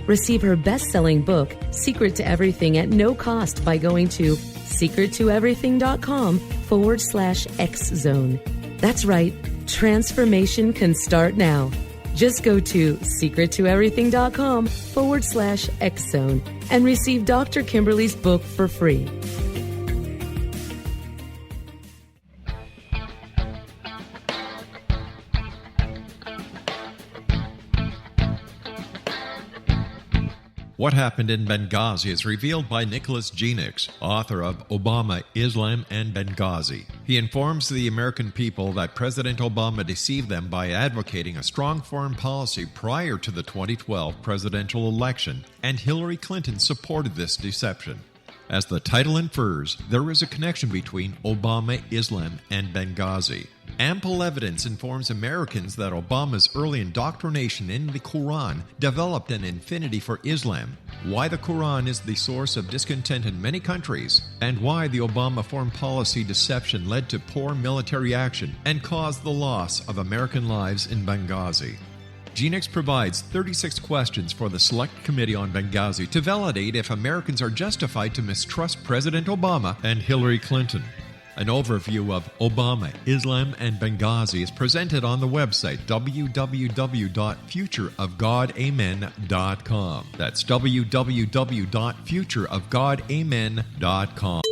Receive her best-selling book, Secret to Everything, at no cost by going to secrettoeverything.com/X-Zone. That's right, transformation can start now. Just go to secrettoeverything.com/X-Zone and receive Dr. Kimberly's book for free. What Happened in Benghazi is revealed by Nicholas Genix, author of Obama, Islam, and Benghazi. He informs the American people that President Obama deceived them by advocating a strong foreign policy prior to the 2012 presidential election, and Hillary Clinton supported this deception. As the title infers, there is a connection between Obama, Islam, and Benghazi. Ample evidence informs Americans that Obama's early indoctrination in the Quran developed an affinity for Islam, why the Quran is the source of discontent in many countries, and why the Obama foreign policy deception led to poor military action and caused the loss of American lives in Benghazi. Genix provides 36 questions for the Select Committee on Benghazi to validate if Americans are justified to mistrust President Obama and Hillary Clinton. An overview of Obama, Islam, and Benghazi is presented on the website www.futureofgodamen.com. That's www.futureofgodamen.com.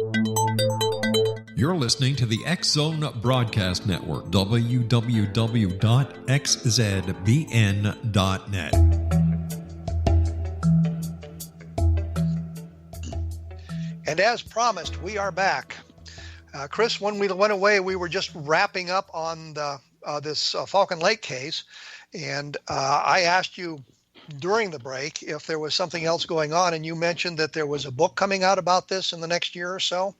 You're listening to the X-Zone Broadcast Network, www.xzbn.net. And as promised, we are back. Chris, when we went away, we were just wrapping up on this Falcon Lake case, and I asked you during the break if there was something else going on, and you mentioned that there was a book coming out about this in the next year or so.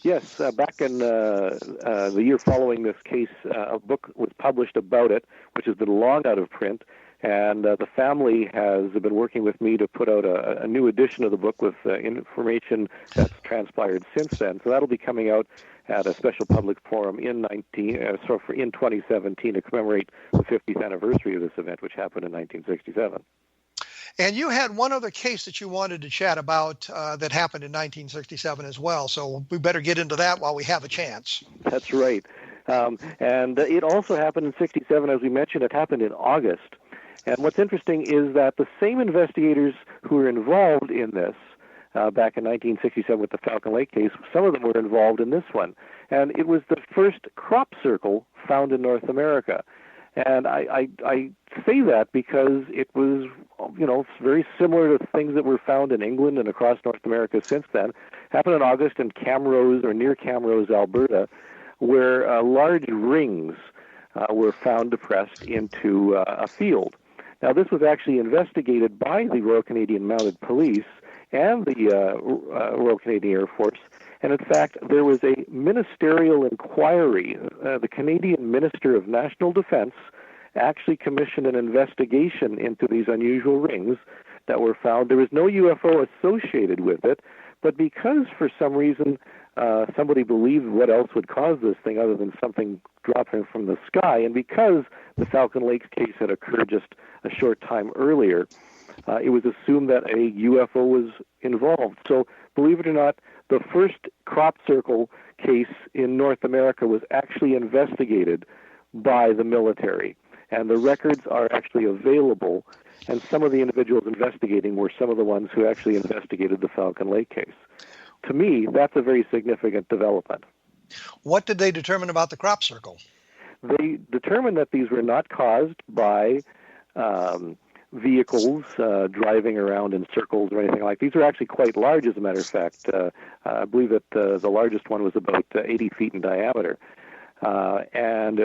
Yes, back in the year following this case, a book was published about it, which has been long out of print. And the family has been working with me to put out a new edition of the book with information that's transpired since then. So that'll be coming out at a special public forum in 2017 to commemorate the 50th anniversary of this event, which happened in 1967. And you had one other case that you wanted to chat about that happened in 1967 as well. So we better get into that while we have a chance. That's right. And it also happened in 67, as we mentioned. It happened in August. And what's interesting is that the same investigators who were involved in this back in 1967 with the Falcon Lake case. Some of them were involved in this one. And it was the first crop circle found in North America. And I say that because it was, very similar to things that were found in England and across North America since then. Happened in August in Camrose, or near Camrose, Alberta, where large rings were found depressed into a field. Now, this was actually investigated by the Royal Canadian Mounted Police and the Royal Canadian Air Force. And in fact, there was a ministerial inquiry. The Canadian Minister of National Defense actually commissioned an investigation into these unusual rings that were found. There was no UFO associated with it, but because for some reason somebody believed what else would cause this thing other than something dropping from the sky, and because the Falcon Lakes case had occurred just a short time earlier, it was assumed that a UFO was involved. So, believe it or not, the first crop circle case in North America was actually investigated by the military, and the records are actually available, and some of the individuals investigating were some of the ones who actually investigated the Falcon Lake case. To me, that's a very significant development. What did they determine about the crop circle? They determined that these were not caused by vehicles driving around in circles or anything like. These are actually quite large, as a matter of fact. I believe that the largest one was about 80 feet in diameter. And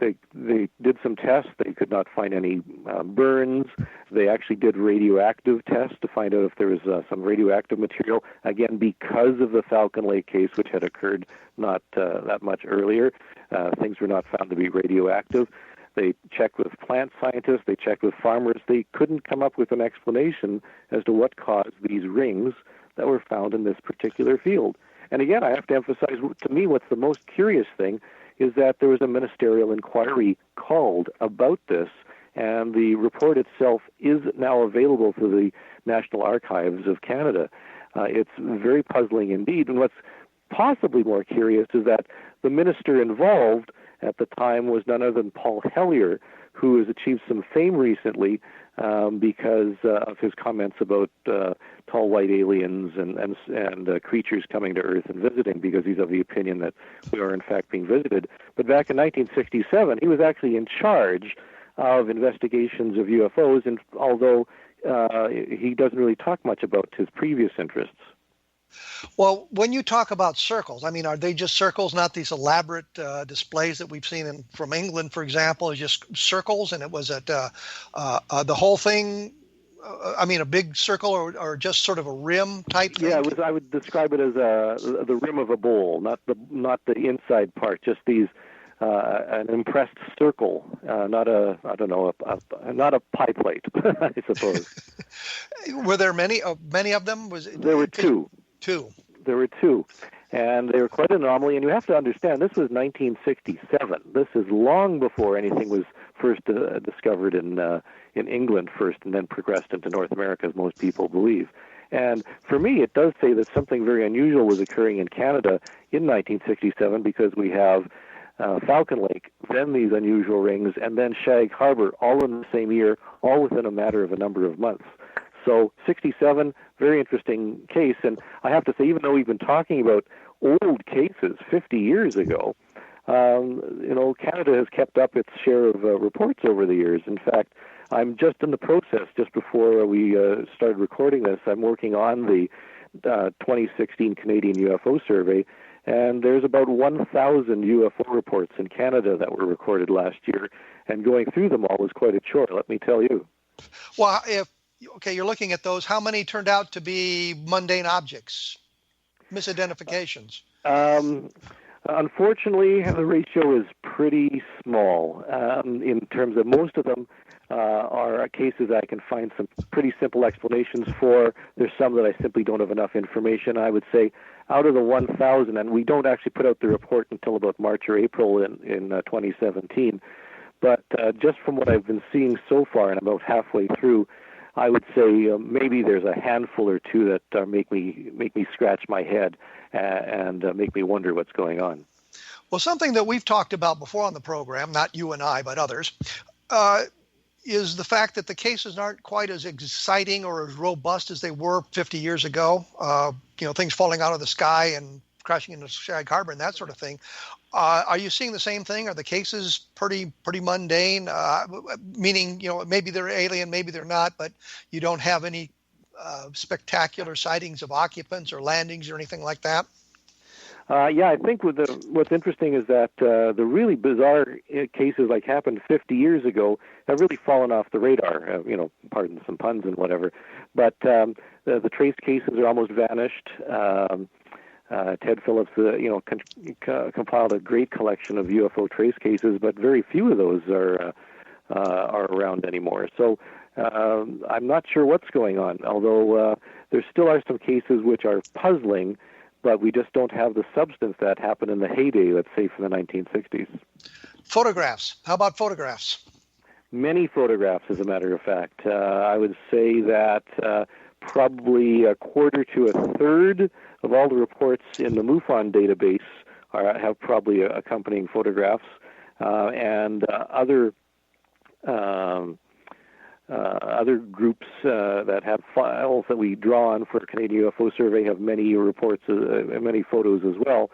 they did some tests. They could not find any burns. They actually did radioactive tests to find out if there was some radioactive material. Again, because of the Falcon Lake case, which had occurred not that much earlier, things were not found to be radioactive. They checked with plant scientists. They checked with farmers. They couldn't come up with an explanation as to what caused these rings that were found in this particular field. And again, I have to emphasize, to me, what's the most curious thing is that there was a ministerial inquiry called about this, and the report itself is now available through the National Archives of Canada. It's very puzzling indeed. And what's possibly more curious is that the minister involved at the time was none other than Paul Hellyer, who has achieved some fame recently because of his comments about tall white aliens and creatures coming to Earth and visiting, because he's of the opinion that we are in fact being visited. But back in 1967, he was actually in charge of investigations of UFOs, and although he doesn't really talk much about his previous interests. Well, when you talk about circles, I mean, are they just circles, not these elaborate displays that we've seen from England, for example, is just circles, and it was at the whole thing, a big circle or just sort of a rim type thing? Yeah, I would describe it as the rim of a bowl, not the inside part, just these an impressed circle, not a pie plate, I suppose. Were there many of them? There were two. There were two, and they were quite an anomaly. And you have to understand, this was 1967. This is long before anything was first discovered in England first, and then progressed into North America, as most people believe. And for me, it does say that something very unusual was occurring in Canada in 1967, because we have Falcon Lake, then these unusual rings, and then Shag Harbor, all in the same year, all within a matter of a number of months. So 67, very interesting case. And I have to say, even though we've been talking about old cases 50 years ago, Canada has kept up its share of reports over the years. In fact, I'm just in the process, just before we started recording this, I'm working on the 2016 Canadian UFO survey, and there's about 1,000 UFO reports in Canada that were recorded last year, and going through them all was quite a chore, let me tell you. Well, you're looking at those. How many turned out to be mundane objects, misidentifications? Unfortunately, the ratio is pretty small in terms of most of them are cases I can find some pretty simple explanations for. There's some that I simply don't have enough information. I would say out of the 1,000, and we don't actually put out the report until about March or April in 2017, but just from what I've been seeing so far, and about halfway through, I would say maybe there's a handful or two that make me scratch my head and make me wonder what's going on. Well, something that we've talked about before on the program, not you and I, but others, is the fact that the cases aren't quite as exciting or as robust as they were 50 years ago. Things falling out of the sky and crashing into Shag Harbor and that sort of thing. Are you seeing the same thing? Are the cases pretty mundane? Meaning, maybe they're alien, maybe they're not, but you don't have any spectacular sightings of occupants or landings or anything like that? I think what's interesting is that the really bizarre cases like happened 50 years ago have really fallen off the radar, pardon some puns and whatever. But the trace cases are almost vanished. Ted Phillips, compiled a great collection of UFO trace cases, but very few of those are around anymore. So I'm not sure what's going on, although there still are some cases which are puzzling, but we just don't have the substance that happened in the heyday, let's say, from the 1960s. Photographs. How about photographs? Many photographs, as a matter of fact. I would say that probably a quarter to a third of all the reports in the MUFON database have probably accompanying photographs, and other groups that have files that we draw on for Canadian UFO Survey have many reports, many photos as well.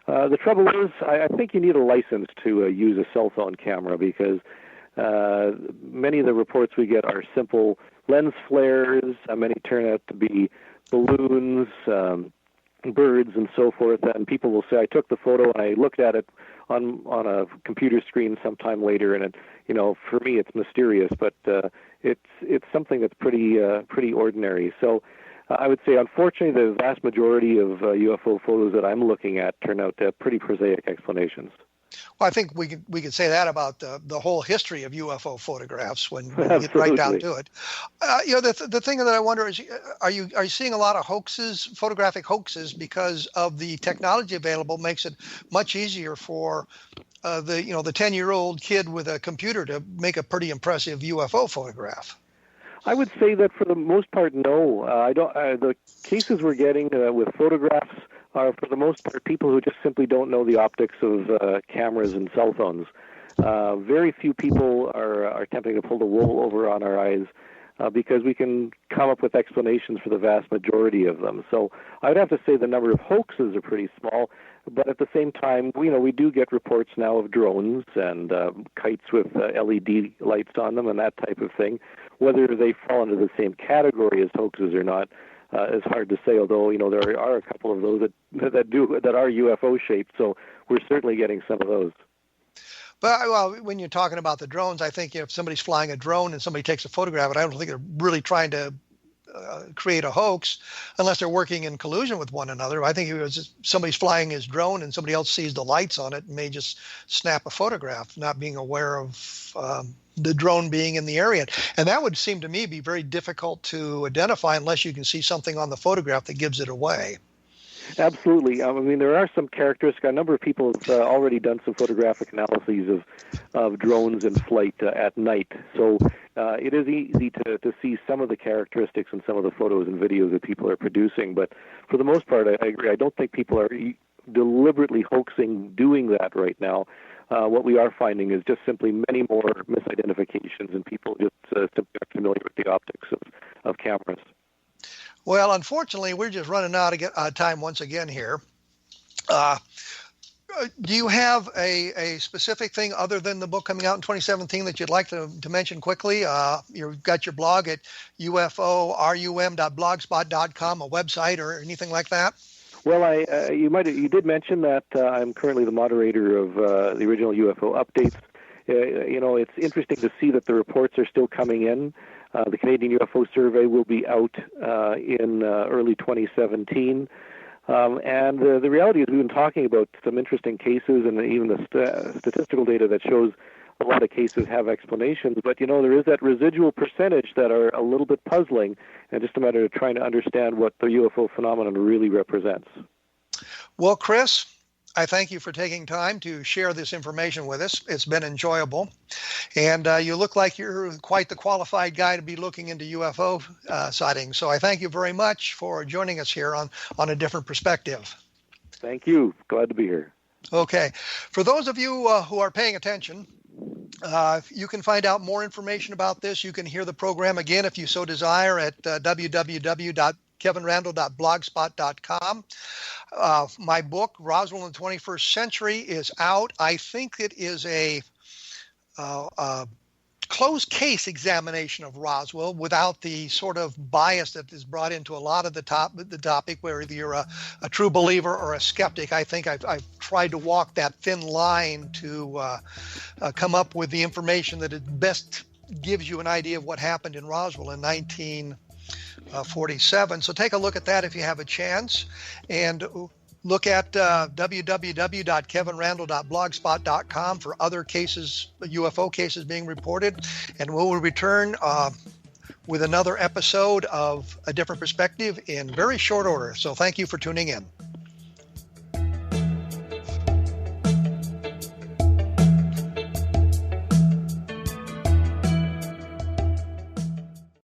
The trouble is, I think you need a license to use a cell phone camera, because many of the reports we get are simple lens flares. Many turn out to be balloons, birds, and so forth. And people will say, "I took the photo and I looked at it on a computer screen sometime later, and it, for me, it's mysterious, but it's something that's pretty ordinary." So I would say, unfortunately, the vast majority of UFO photos that I'm looking at turn out to have pretty prosaic explanations. Well, I think we could say that about the whole history of UFO photographs when you get right down to it. The thing that I wonder is, are you seeing a lot of hoaxes, photographic hoaxes, because of the technology available makes it much easier for the 10-year-old kid with a computer to make a pretty impressive UFO photograph? I would say that for the most part, no. I don't. The cases we're getting with photographs are, for the most part, people who just simply don't know the optics of cameras and cell phones. Very few people are attempting to pull the wool over on our eyes, because we can come up with explanations for the vast majority of them. So I'd have to say the number of hoaxes are pretty small, but at the same time, we do get reports now of drones and kites with LED lights on them and that type of thing. Whether they fall into the same category as hoaxes or not is hard to say, although there are a couple of those that are UFO shaped, so we're certainly getting some of those. But when you're talking about the drones, I think if somebody's flying a drone and somebody takes a photograph, I don't think they're really trying to create a hoax unless they're working in collusion with one another. I think if it was just somebody's flying his drone and somebody else sees the lights on it and may just snap a photograph, not being aware of the drone being in the area. And that would seem to me be very difficult to identify unless you can see something on the photograph that gives it away. Absolutely. I mean, there are some characteristics. A number of people have already done some photographic analyses of drones in flight at night. So it is easy to see some of the characteristics in some of the photos and videos that people are producing. But for the most part, I agree. I don't think people are deliberately hoaxing doing that right now. What we are finding is just simply many more misidentifications, and people just simply aren't familiar with the optics of cameras. Well, unfortunately, we're just running out of time once again here. Do you have a specific thing other than the book coming out in 2017 that you'd like to mention quickly? You've got your blog at uforum.blogspot.com, a website or anything like that? Well, you did mention that I'm currently the moderator of the original UFO updates. It's interesting to see that the reports are still coming in. The Canadian UFO Survey will be out in early 2017. And the reality is we've been talking about some interesting cases and even the statistical data that shows a lot of cases have explanations. But, there is that residual percentage that are a little bit puzzling, and just a matter of trying to understand what the UFO phenomenon really represents. Well, Chris, I thank you for taking time to share this information with us. It's been enjoyable. And you look like you're quite the qualified guy to be looking into UFO sightings. So I thank you very much for joining us here on A Different Perspective. Thank you. Glad to be here. Okay. For those of you who are paying attention, You can find out more information about this. You can hear the program again if you so desire at www.kevinrandle.blogspot.com. My book, Roswell in the 21st Century, is out. I think it is a closed case examination of Roswell without the sort of bias that is brought into a lot of the topic, where either you're a true believer or a skeptic. I think I've tried to walk that thin line to come up with the information that it best gives you an idea of what happened in Roswell in 1947. So take a look at that if you have a chance, and look at www.kevinrandle.blogspot.com for other cases, UFO cases being reported, and we'll return with another episode of A Different Perspective in very short order. So thank you for tuning in.